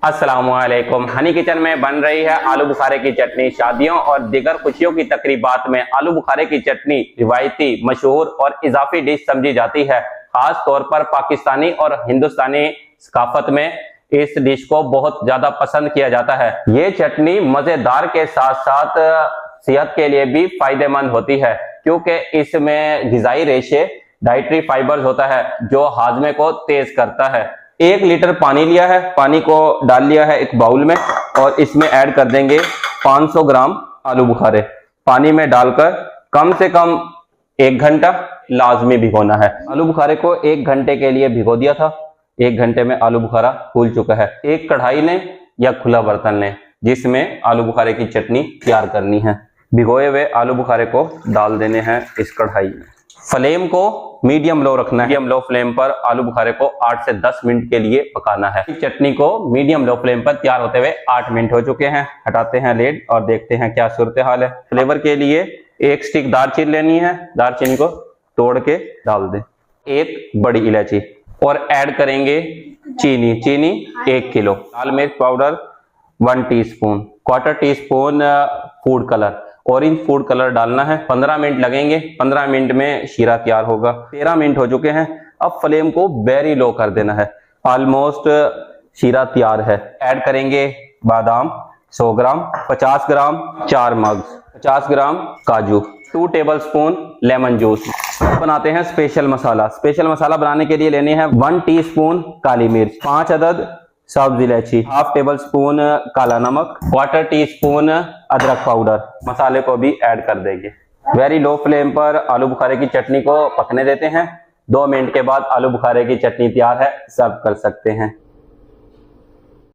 अस्सलामुअलैकुम। हनी किचन में बन रही है आलू बुखारे की चटनी। शादियों और दीगर खुशियों की तकरीबात में आलू बुखारे की चटनी रिवायती, मशहूर और इजाफी डिश समझी जाती है। खास तौर पर पाकिस्तानी और हिंदुस्तानी सकाफत में इस डिश को बहुत ज्यादा पसंद किया जाता है। ये चटनी मजेदार के साथ साथ सेहत के लिए भी फायदेमंद होती है, क्योंकि इसमें ग़िज़ाई रेशे डाइटरी फाइबर्स होता है जो हाजमे को तेज करता है। 1 लीटर पानी लिया है, पानी को डाल लिया है एक बाउल में और इसमें ऐड कर देंगे 500 ग्राम आलू बुखारे। पानी में डालकर कम से कम 1 घंटा लाजमी भिगोना है। आलू बुखारे को 1 घंटे के लिए भिगो दिया था। 1 घंटे में आलू बुखारा फूल चुका है। एक कढ़ाई लें या खुला बर्तन लें जिसमें आलू बुखारे की चटनी तैयार करनी है। भिगोए हुए आलू बुखारे को डाल देने हैं इस कढ़ाई में। फ्लेम को मीडियम लो रखना है। मीडियम लो फ्लेम पर आलू बुखारे को 8 से 10 मिनट के लिए पकाना है। चटनी को मीडियम लो फ्लेम पर तैयार होते हुए 8 मिनट हो चुके हैं। हटाते हैं लेड और देखते हैं क्या सूरत हाल है। फ्लेवर के लिए 1 स्टिक दालचीनी लेनी है। दालचीनी को तोड़ के डाल दें। 1 बड़ी इलायची और ऐड करेंगे चीनी 1 किलो। लाल मिर्च powder 1 teaspoon, 1/4 teaspoon food colour, orange food colour डालना है। 15 मिनट लगेंगे। 15 मिनट में शीरा तैयार होगा। 13 मिनट हो चुके हैं। अब फ्लेम को वेरी लो कर देना है। ऑलमोस्ट शीरा तैयार है। ऐड करेंगे बादाम 100 ग्राम, 50 ग्राम 4 मग्स, 50 ग्राम काजू, 2 टेबलस्पून लेमन जूस। बनाते हैं स्पेशल मसाला। स्पेशल मसाला बनाने के लिए लेने हैं 1 टीस्पून काली मिर्च, 5 अदद सब्ज इलायची, 1/2 टेबलस्पून काला नमक, 1/4 टीस्पून अदरक पाउडर। मसाले को भी ऐड कर देंगे। वेरी लो फ्लेम पर आलू बुखारे की चटनी को पकने देते हैं। 2 मिनट के बाद आलू बुखारे की चटनी तैयार है। सर्व कर सकते हैं।